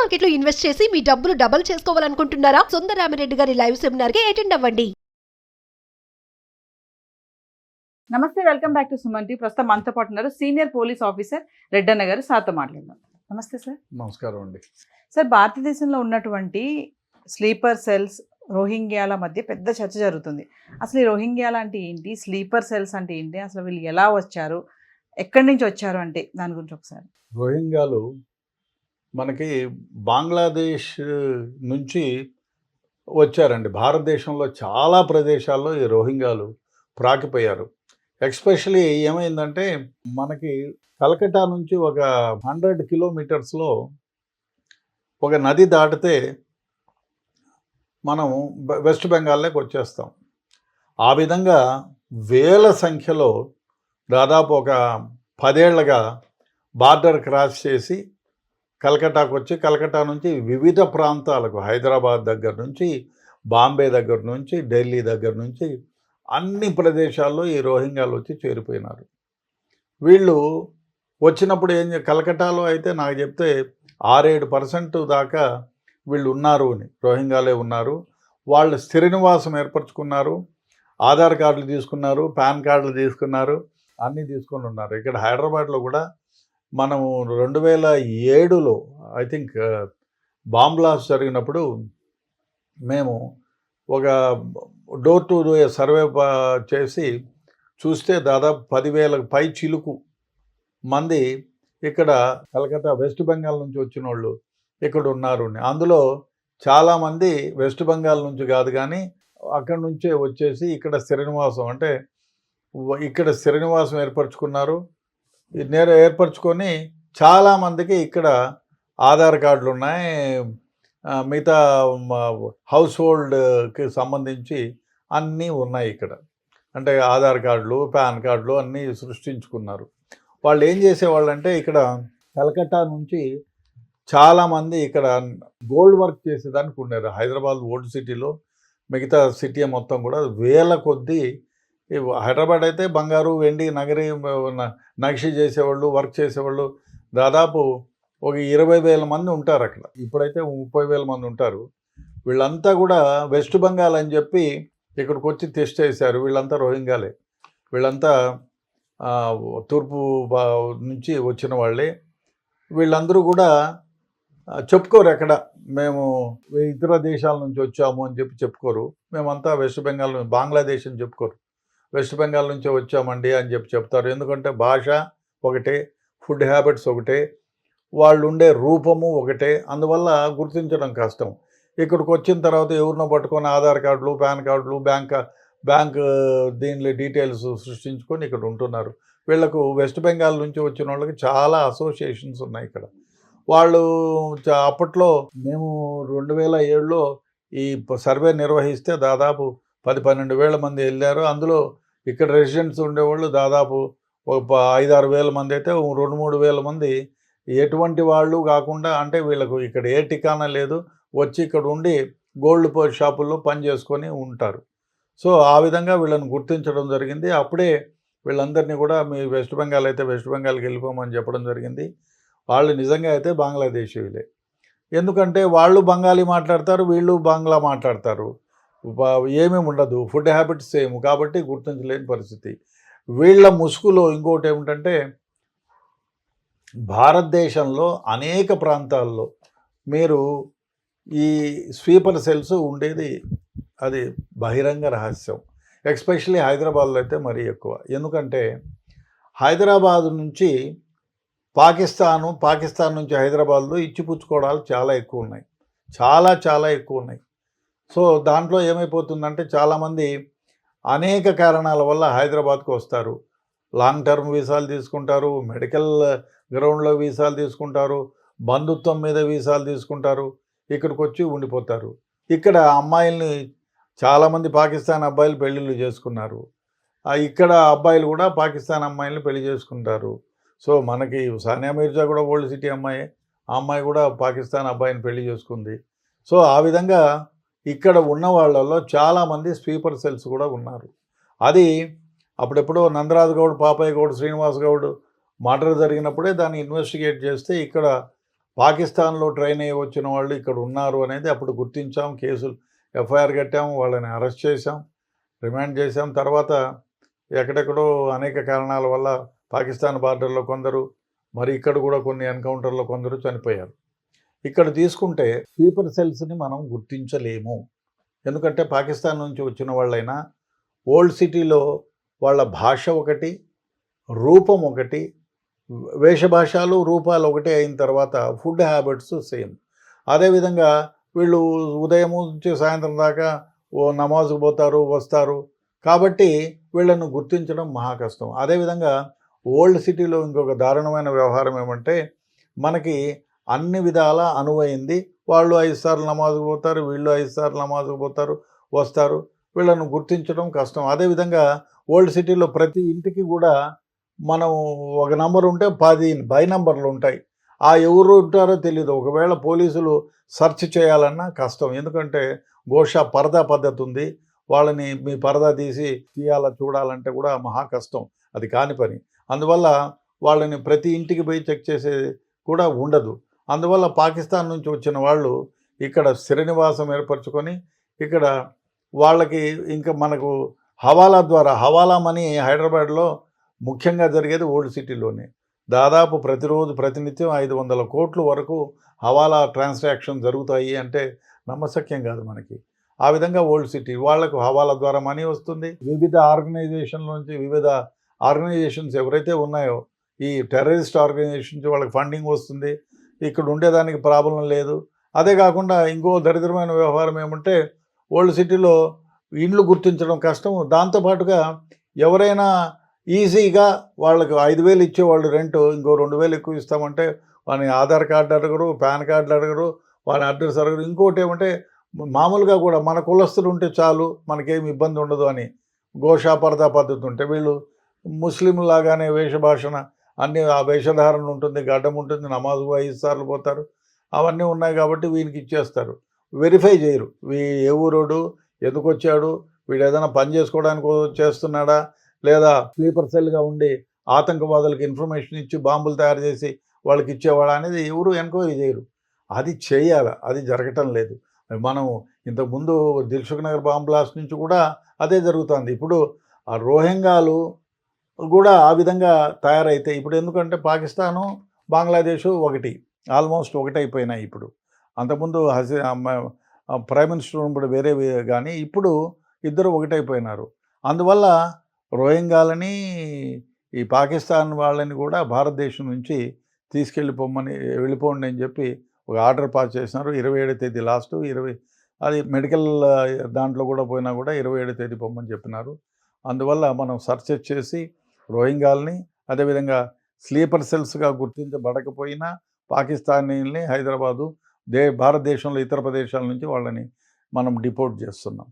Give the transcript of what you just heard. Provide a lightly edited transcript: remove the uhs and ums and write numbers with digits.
Market లో invest చేసి మీ డబ్బులు డబుల్ చేసుకోవాలనుకుంటున్నారా? సుందరరామిరెడ్డి గారి లైవ్ సెమినార్ కి అటెండ్ అవ్వండి. నమస్తే, welcome back to Suman TV. ప్రస్తుతం మనతో పాటు ఉన్నారు సీనియర్ పోలీస్ ఆఫీసర్ రెడ్డన్న గారు. సార్తో మాట్లాడదాం. నమస్తే సార్. నమస్కారం అండి. సార్, భారతదేశంలో ఉన్నటువంటి స్లీపర్ సెల్స్ రోహింగ్యాల మధ్య పెద్ద చర్చ జరుగుతుంది. అసలు ఈ రోహింగ్యాల అంటే ఏంటి, స్లీపర్ సెల్స్ అంటే ఏంటి, అసలు వీళ్ళు ఎలా వచ్చారు, ఎక్కడి నుంచి వచ్చారు అంటే దాని గురించి ఒకసారి. రోహింగ్యాలు మనకి బంగ్లాదేశ్ నుంచి వచ్చారండి. భారతదేశంలో చాలా ప్రదేశాల్లో ఈ రోహింగ్యాలు ప్రాకిపోయారు. ఎక్స్పెషలీ ఏమైందంటే మనకి కలకట్టా నుంచి ఒక 100 కిలోమీటర్స్లో ఒక నది దాటితే మనం వెస్ట్ బెంగాల్లోకి వచ్చేస్తాం. ఆ విధంగా వేల సంఖ్యలో దాదాపు ఒక 10 ఏళ్లుగా బార్డర్ క్రాస్ చేసి కలకట్టాకు వచ్చి కలకట్టా నుంచి వివిధ ప్రాంతాలకు, హైదరాబాద్ దగ్గర నుంచి, బాంబే దగ్గర నుంచి, ఢిల్లీ దగ్గర నుంచి అన్ని ప్రదేశాల్లో ఈ రోహింగ్యాలు వచ్చి చేరిపోయినారు. వీళ్ళు వచ్చినప్పుడు కలకట్టాలో అయితే నాకు చెప్తే 6-7% దాకా వీళ్ళు ఉన్నారు అని, రోహింగ్యాలే ఉన్నారు. వాళ్ళు స్థిర నివాసం ఏర్పరచుకున్నారు, ఆధార్ కార్డులు తీసుకున్నారు, పాన్ కార్డులు తీసుకున్నారు, అన్నీ తీసుకొని ఉన్నారు. ఇక్కడ హైదరాబాద్లో కూడా మనము 2007లో ఐ థింక్ బాంబ్ బ్లాస్ట్ జరిగినప్పుడు మేము ఒక డోర్ టు డోర్ సర్వే చేసి చూస్తే దాదాపు 10,000 పై చిలుకు మంది ఇక్కడ కలకత్తా వెస్ట్ బెంగాల్ నుంచి వచ్చిన వాళ్ళు ఇక్కడ ఉన్నారు. అందులో చాలామంది వెస్ట్ బెంగాల్ నుంచి కాదు కానీ అక్కడి నుంచే వచ్చేసి ఇక్కడ స్థిర నివాసం, అంటే ఇక్కడ స్థిర నివాసం ఏర్పరచుకున్నారు. ఏర్పరచుకొని చాలామందికి ఇక్కడ ఆధార్ కార్డులు ఉన్నాయి, మిగతా హౌస్ హోల్డ్కి సంబంధించి అన్నీ ఉన్నాయి ఇక్కడ. అంటే ఆధార్ కార్డులు, పాన్ కార్డులు అన్నీ సృష్టించుకున్నారు. వాళ్ళు ఏం చేసేవాళ్ళంటే ఇక్కడ కలకట్టా నుంచి చాలామంది ఇక్కడ గోల్డ్ వర్క్ చేసేదానికి ఉన్నారు. హైదరాబాద్ ఓల్డ్ సిటీలో, మిగతా సిటీ మొత్తం కూడా వేల కొద్దీ. హైదరాబాద్ అయితే బంగారు, వెండి, నగిషి చేసేవాళ్ళు, వర్క్ చేసేవాళ్ళు దాదాపు ఒక 20,000 మంది ఉంటారు అక్కడ. ఇప్పుడైతే 30,000 మంది ఉంటారు. వీళ్ళంతా కూడా వెస్ట్ బెంగాల్ అని చెప్పి ఇక్కడికి వచ్చి టెస్ట్ చేశారు. వీళ్ళంతా రోహింగ్యాలే. వీళ్ళంతా తూర్పు నుంచి వచ్చిన వాళ్ళే. వీళ్ళందరూ కూడా చెప్పుకోరు ఎక్కడ మేము ఇతర దేశాల నుంచి వచ్చాము అని చెప్పి చెప్పుకోరు. మేమంతా వెస్ట్ బెంగాల్, బంగ్లాదేశ్ అని చెప్పుకోరు. వెస్ట్ బెంగాల్ నుంచే వచ్చామండి అని చెప్పి చెప్తారు. ఎందుకంటే భాష ఒకటే, ఫుడ్ హ్యాబిట్స్ ఒకటే, వాళ్ళు ఉండే రూపము ఒకటే. అందువల్ల గుర్తించడం కష్టం. ఇక్కడికి వచ్చిన తర్వాత ఎవరినో పట్టుకొని ఆధార్ కార్డులు, పాన్ కార్డులు, బ్యాంక్ దీనిలో డీటెయిల్స్ సృష్టించుకొని ఇక్కడ ఉంటున్నారు. వీళ్లకు వెస్ట్ బెంగాల్ నుంచి వచ్చిన వాళ్ళకి చాలా అసోసియేషన్స్ ఉన్నాయి ఇక్కడ. వాళ్ళు అప్పట్లో మేము 2007లో ఈ సర్వే నిర్వహిస్తే దాదాపు 10-12 వేల మంది వెళ్ళారు. అందులో ఇక్కడ రెసిడెంట్స్ ఉండేవాళ్ళు దాదాపు ఒక 5-6 వేల మంది అయితే 2-3 వేల మంది ఎటువంటి వాళ్ళు కాకుండా, అంటే వీళ్ళకు ఇక్కడ ఏ ఠికానా లేదు, వచ్చి ఇక్కడ ఉండి గోల్డ్ షాపుల్లో పని చేసుకొని ఉంటారు. సో ఆ విధంగా వీళ్ళని గుర్తించడం జరిగింది. అప్పుడే వీళ్ళందరినీ కూడా మీ వెస్ట్ బెంగాల్ అయితే వెస్ట్ బెంగాల్కి వెళ్ళిపోమని చెప్పడం జరిగింది. వాళ్ళు నిజంగా అయితే బంగ్లాదేశీయులే. ఎందుకంటే వాళ్ళు బెంగాలీ మాట్లాడతారు, వీళ్ళు బంగ్లా మాట్లాడతారు, ఏమీ ఉండదు, ఫుడ్ హ్యాబిట్స్ సేమ్, కాబట్టి గుర్తించలేని పరిస్థితి. వీళ్ళ ముసుగులో ఇంకోటి ఏమిటంటే భారతదేశంలో అనేక ప్రాంతాల్లో మీరు ఈ స్వీపర్ సెల్స్ ఉండేది అది బహిరంగ రహస్యం. ఎస్పెషల్లీ హైదరాబాద్లో అయితే మరీ ఎక్కువ. ఎందుకంటే హైదరాబాద్ నుంచి పాకిస్తాన్ నుంచి హైదరాబాద్లో ఇచ్చిపుచ్చుకోవడాలు చాలా ఎక్కువ ఉన్నాయి, చాలా ఎక్కువ ఉన్నాయి. సో దాంట్లో ఏమైపోతుందంటే చాలామంది అనేక కారణాల వల్ల హైదరాబాద్కు వస్తారు. లాంగ్ టర్మ్ వీసాలు తీసుకుంటారు, మెడికల్ గ్రౌండ్లో వీసాలు తీసుకుంటారు, బంధుత్వం మీద వీసాలు తీసుకుంటారు, ఇక్కడికి వచ్చి ఉండిపోతారు. ఇక్కడ అమ్మాయిల్ని చాలామంది పాకిస్తాన్ అబ్బాయిలు పెళ్ళిళ్ళు చేసుకున్నారు. ఇక్కడ అబ్బాయిలు కూడా పాకిస్తాన్ అమ్మాయిల్ని పెళ్లి చేసుకుంటారు. సో మనకి సానియా మీర్జా కూడా ఓల్డ్ సిటీ అమ్మాయి, ఆ అమ్మాయి కూడా పాకిస్తాన్ అబ్బాయిని పెళ్లి చేసుకుంది. సో ఆ విధంగా ఇక్కడ ఉన్న వాళ్ళల్లో చాలామంది స్వీపర్ సెల్స్ కూడా ఉన్నారు. అది అప్పుడెప్పుడో నందరాజ్ గౌడ్, పాపయ్య గౌడ్, శ్రీనివాస్ గౌడ్ మర్డర్ జరిగినప్పుడే దాన్ని ఇన్వెస్టిగేట్ చేస్తే ఇక్కడ పాకిస్తాన్లో ట్రైన్ అయ్యి వచ్చిన వాళ్ళు ఇక్కడ ఉన్నారు అనేది అప్పుడు గుర్తించాం, కేసులు ఎఫ్ఐఆర్ కట్టాము, వాళ్ళని అరెస్ట్ చేసాం, రిమాండ్ చేసాం. తర్వాత ఎక్కడెక్కడో అనేక కారణాల వల్ల పాకిస్తాన్ బార్డర్లో కొందరు, మరి ఇక్కడ కూడా కొన్ని ఎన్కౌంటర్లో కొందరు చనిపోయారు. ఇక్కడ తీసుకుంటే స్లీపర్ సెల్స్ని మనం గుర్తించలేము. ఎందుకంటే పాకిస్తాన్ నుంచి వచ్చిన వాళ్ళైనా ఓల్డ్ సిటీలో వాళ్ళ భాష ఒకటి, రూపం ఒకటి, వేషభాషాలు రూపాలు ఒకటి అయిన తర్వాత ఫుడ్ హ్యాబిట్స్ సేమ్. అదేవిధంగా వీళ్ళు ఉదయం నుంచి సాయంత్రం దాకా నమాజ్కి పోతారు, వస్తారు. కాబట్టి వీళ్ళను గుర్తించడం మహా కష్టం. అదేవిధంగా ఓల్డ్ సిటీలో ఇంకొక దారుణమైన వ్యవహారం ఏమంటే, మనకి అన్ని విధాల అనువైంది. వాళ్ళు 5 సార్లు నమాజ్కి పోతారు, వీళ్ళు 5 సార్లు నమాజ్కి పోతారు, వస్తారు. వీళ్ళను గుర్తించడం కష్టం. అదేవిధంగా ఓల్డ్ సిటీలో ప్రతి ఇంటికి కూడా మనం ఒక నంబర్ ఉంటే 10 బై నంబర్లు ఉంటాయి. ఆ ఎవరు ఉంటారో తెలియదు. ఒకవేళ పోలీసులు సెర్చ్ చేయాలన్నా కష్టం. ఎందుకంటే గోషా పరదా పద్ధతి ఉంది. వాళ్ళని మీ పరదా తీయాలా చూడాలంటే కూడా మహా కష్టం, అది కాని పని. అందువల్ల వాళ్ళని ప్రతి ఇంటికి పోయి చెక్ చేసేది కూడా ఉండదు. అందువల్ల పాకిస్తాన్ నుంచి వచ్చిన వాళ్ళు ఇక్కడ స్థిర నివాసం ఏర్పరచుకొని ఇక్కడ వాళ్ళకి ఇంకా మనకు హవాలా ద్వారా, హవాలా మనీ హైదరాబాద్లో ముఖ్యంగా జరిగేది ఓల్డ్ సిటీలోనే. దాదాపు ప్రతిరోజు ప్రతినిత్యం 500 కోట్ల వరకు హవాలా ట్రాన్సాక్షన్ జరుగుతాయి అంటే నమ్మశక్యం కాదు మనకి. ఆ విధంగా ఓల్డ్ సిటీ వాళ్లకు హవాలా ద్వారా మనీ వస్తుంది. వివిధ ఆర్గనైజేషన్ల నుంచి, వివిధ ఆర్గనైజేషన్స్ ఎవరైతే ఉన్నాయో ఈ టెర్రరిస్ట్ ఆర్గనైజేషన్స్ వాళ్ళకి ఫండింగ్ వస్తుంది. ఇక్కడ ఉండేదానికి ప్రాబ్లం లేదు. అదే కాకుండా ఇంకో దరిద్రమైన వ్యవహారం ఏమంటే, ఓల్డ్ సిటీలో ఇండ్లు గుర్తించడం కష్టం. దాంతోపాటుగా ఎవరైనా ఈజీగా వాళ్ళకు 5,000 ఇచ్చేవాళ్ళు రెంట్, ఇంకో 2,000 ఎక్కువ ఇస్తామంటే వాని ఆధార్ కార్డు అడగరు, పాన్ కార్డులు అడగరు, వాని అడ్రస్ అడగరు. ఇంకోటి ఏమంటే, మామూలుగా కూడా మన కులస్తులు ఉంటే చాలు, మనకేమి ఇబ్బంది ఉండదు అని గోషా పరదా పద్ధతి ఉంటే, వీళ్ళు ముస్లింలాగానే వేషభాషణ అన్నీ ఆ వేషధారణ ఉంటుంది, గడ్డం ఉంటుంది, నమాజు 5 సార్లు పోతారు, అవన్నీ ఉన్నాయి కాబట్టి వీనికి ఇచ్చేస్తారు. వెరిఫై చేయరు. ఏ ఊరోడు, ఎందుకు వచ్చాడు, వీడు ఏదైనా పని చేసుకోవడానికి చేస్తున్నాడా, లేదా స్లీపర్ సెల్గా ఉండి ఆతంకవాదులకు ఇన్ఫర్మేషన్ ఇచ్చి బాంబులు తయారు చేసి వాళ్ళకి ఇచ్చేవాడా అనేది ఎవరు ఎంక్వైరీ చేయరు. అది చేయాలి, అది జరగటం లేదు. మనం ఇంతకుముందు దిల్సుఖ్ నగర్ బాంబ్ బ్లాస్ట్ నుంచి కూడా అదే జరుగుతుంది. ఇప్పుడు ఆ రోహింగాలు కూడా ఆ విధంగా తయారైతే, ఇప్పుడు ఎందుకంటే పాకిస్తాను బంగ్లాదేశ్ ఒకటి, ఆల్మోస్ట్ ఒకటైపోయినాయి. ఇప్పుడు అంతకుముందు ప్రైమ్ మినిస్టర్ ఉన్నప్పుడు వేరే కానీ ఇప్పుడు ఇద్దరు ఒకటైపోయినారు. అందువల్ల రోహింగాలని, ఈ పాకిస్తాన్ వాళ్ళని కూడా భారతదేశం నుంచి వెళ్ళిపోండి అని చెప్పి ఒక ఆర్డర్ పాస్ చేసినారు. 27వ తేదీ లాస్ట్, అది మెడికల్ దాంట్లో కూడా పోయినా కూడా 27వ తేదీ పొమ్మని చెప్పినారు. అందువల్ల మనం సర్చ్ చేసి రోహింగాల్ని, అదేవిధంగా స్లీపర్ సెల్స్గా గుర్తించబడకపోయినా పాకిస్తానీల్ని హైదరాబాదు భారతదేశంలో ఇతర ప్రదేశాల నుంచి వాళ్ళని మనం డిపోర్ట్ చేస్తున్నాం.